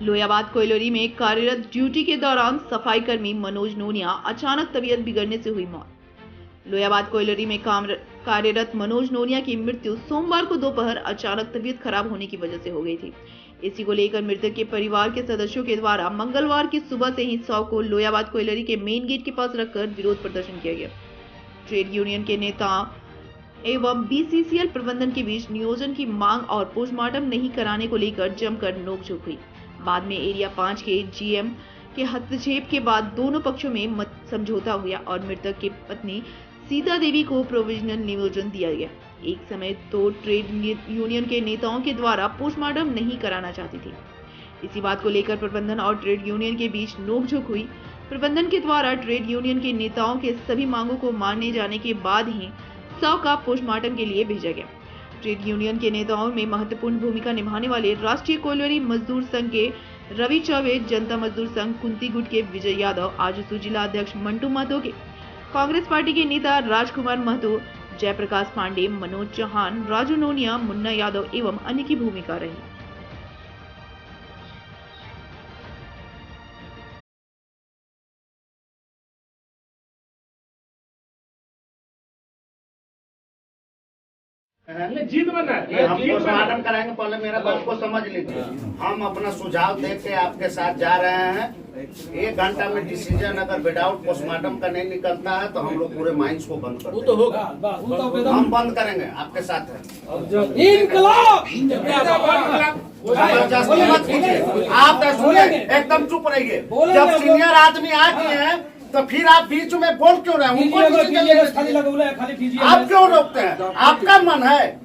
लोहियाबाद कोयलरी में कार्यरत ड्यूटी के दौरान सफाई कर्मी मनोज नोनिया अचानक तबीयत बिगड़ने से हुई मौत। लोहियाबाद कोयलरी में कार्यरत मनोज नोनिया की मृत्यु सोमवार को दोपहर अचानक तबीयत खराब होने की वजह से हो गई थी। इसी को लेकर मृतक के परिवार के सदस्यों के द्वारा मंगलवार की सुबह से ही शव को लोहियाबाद कोयलरी के मेन गेट के पास रखकर विरोध प्रदर्शन किया गया। ट्रेड यूनियन के नेता एवं बीसीसीएल प्रबंधन के बीच नियोजन की मांग और पोस्टमार्टम नहीं कराने को लेकर जमकर नोकझोंक हुई। बाद में एरिया 5 के जीएम के हस्तक्षेप के बाद दोनों पक्षों में मत समझौता हुआ और मृतक की पत्नी सीता देवी को प्रोविजनल नियोजन दिया गया। एक समय तो ट्रेड यूनियन के नेताओं के द्वारा पोस्टमार्टम नहीं कराना चाहती थी। इसी बात को लेकर प्रबंधन और ट्रेड यूनियन के बीच नोकझोंक हुई। प्रबंधन के द्वारा ट्रेड यूनियन के नेताओं के सभी मांगों को माने जाने के बाद ही शव का पोस्टमार्टम के लिए भेजा गया। ट्रेड यूनियन के नेताओं में महत्वपूर्ण भूमिका निभाने वाले राष्ट्रीय कोयलरी मजदूर संघ के रवि चौबे, जनता मजदूर संघ कुंती गुट के विजय यादव, आजसू जिला अध्यक्ष मंटू महतो के, कांग्रेस पार्टी के नेता राजकुमार महतो, जयप्रकाश पांडे, मनोज चौहान, राजू नोनिया, मुन्ना यादव एवं अन्य की भूमिका रही। जीत बना हम पोस्टमार्टम कराएंगे। पहले मेरा बात को समझ लीजिए। हम अपना सुझाव दे के आपके साथ जा रहे हैं। 1 घंटा में डिसीजन अगर विदाउट पोस्टमार्टम का नहीं निकलता है तो हम लोग पूरे माइंस को बंद कर देंगे। होगा हम बंद करेंगे, आपके साथ है। आप सुनिए, एकदम चुप रहिए। जब सीनियर आदमी आ गए हैं तो फिर आप बीच में बोल क्यों रहे हैं? आप क्यों रोकते हैं? आपका मन है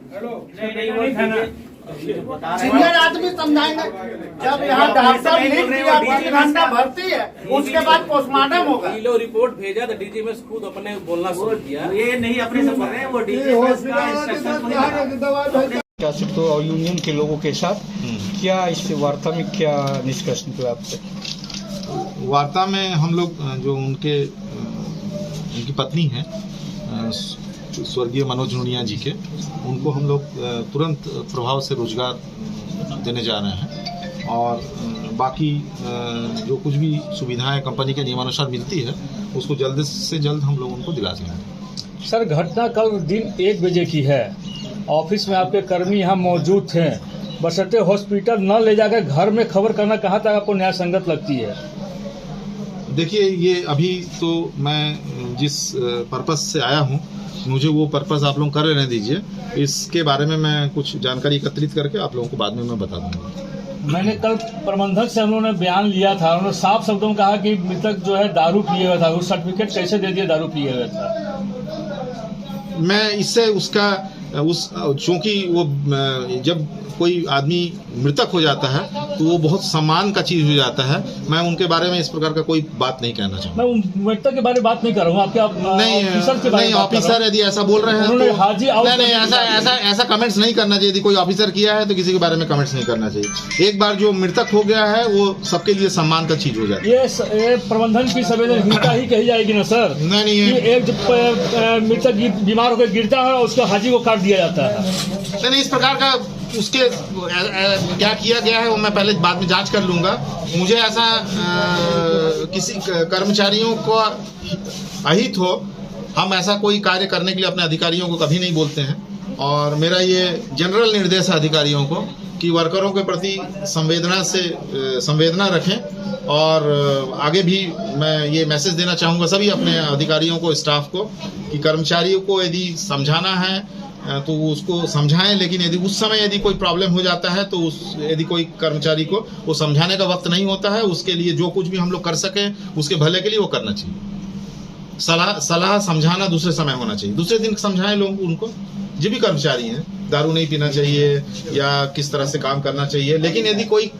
सीनियर आदमी समझाएंगे। जब यहाँ डॉक्टर लिख दिया 3 घंटा भर्ती है, उसके बाद पोस्टमार्टम होगा। रिपोर्ट भेजा तो डीजीएमएस खुद अपने बोलना शुरू किया। ये नहीं अपने से बोल रहे हैं, वो डीजीएमएस का इंस्ट्रक्शन तो और यूनियन के लोगों के साथ क्या इस वार्ता में क्या निष्कर्ष निकला आपसे? वार्ता में हम लोग जो उनकी पत्नी है स्वर्गीय मनोज नोनिया जी के, उनको हम लोग तुरंत प्रभाव से रोजगार देने जा रहे हैं और बाकी जो कुछ भी सुविधाएं कंपनी के नियमानुसार मिलती है उसको जल्द से जल्द हम लोग उनको दिला देंगे। सर, घटना कल दिन 1 बजे की है। ऑफिस में आपके कर्मी यहाँ मौजूद थे, बशर्ते हॉस्पिटल न ले जाकर घर में खबर करना कहाँ तक आपको न्याय संगत लगती है? देखिए, ये अभी तो मैं जिस पर्पस से आया हूँ, मुझे वो पर्पस आप लोग कर रहने दीजिए। इसके बारे में मैं कुछ जानकारी एकत्रित करके आप लोगों को बाद में मैं बता दूंगा। मैंने कल प्रबंधक से हम लोगों ने बयान लिया था, उन्होंने साफ शब्दों में कहा कि मृतक जो है दारू पिए हुआ था। उस सर्टिफिकेट कैसे दे दिया दारू पिए हुआ था? मैं इससे चूंकि वो जब कोई आदमी मृतक हो जाता है तो वो बहुत सम्मान का चीज हो जाता है। मैं उनके बारे में इस प्रकार का कोई बात नहीं कहना चाहूँगा। मैं मृतक के बारे में बात नहीं कर रहा हूँ, आपके नहीं ऑफिसर यदि ऐसा बोल रहे हैं तो नहीं, ऐसा कमेंट्स नहीं करना चाहिए। यदि कोई ऑफिसर किया है तो किसी के बारे में कमेंट्स नहीं करना चाहिए। एक बार जो मृतक हो गया है वो सबके लिए सम्मान का चीज हो जाता है। ये प्रबंधन की संवेदनहीनता ही कही जाएगी ना सर? नहीं, एक मृतक बीमार होकर गिरता है और उसका हाजी को काट दिया जाता है। नहीं, इस प्रकार का उसके क्या किया गया है वो मैं पहले बाद में जांच कर लूंगा। मुझे ऐसा किसी कर्मचारियों को अहित हो, हम ऐसा कोई कार्य करने के लिए अपने अधिकारियों को कभी नहीं बोलते हैं। और मेरा ये जनरल निर्देश है अधिकारियों को कि वर्करों के प्रति संवेदना रखें। और आगे भी मैं ये मैसेज देना चाहूँगा सभी अपने अधिकारियों को, स्टाफ को, कि कर्मचारियों को यदि समझाना है तो उसको समझाएं, लेकिन यदि उस समय यदि कोई प्रॉब्लम हो जाता है तो यदि कोई कर्मचारी को वो समझाने का वक्त नहीं होता है, उसके लिए जो कुछ भी हम लोग कर सकें उसके भले के लिए वो करना चाहिए। सलाह समझाना दूसरे समय होना चाहिए, दूसरे दिन समझाएं लोग उनको, जो भी कर्मचारी हैं। दारू नहीं पीना चाहिए या किस तरह से काम करना चाहिए, लेकिन यदि कोई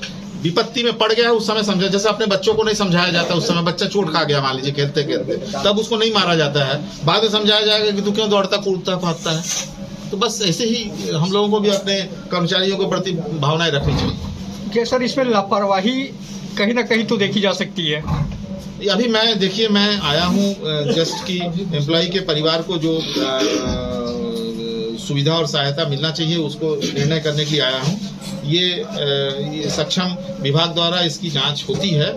विपत्ति में पड़ गया है उस समय समझा। जैसे अपने बच्चों को नहीं समझाया जाता, उस समय बच्चा चोट खा गया मान लीजिए खेलते खेलते, तब उसको नहीं मारा जाता है, बाद में समझाया जाएगा कि तू क्यों दौड़ता कूदता भागता है। तो बस ऐसे ही हम लोगों को भी अपने कर्मचारियों के प्रति भावनाएं रखनी चाहिए। क्या सर, इसमें लापरवाही कहीं ना कहीं तो देखी जा सकती है? अभी मैं आया हूँ जस्ट कि एम्प्लॉय के परिवार को जो सुविधा और सहायता मिलना चाहिए उसको निर्णय करने के लिए आया हूँ। ये सक्षम विभाग द्वारा इसकी जांच होती है।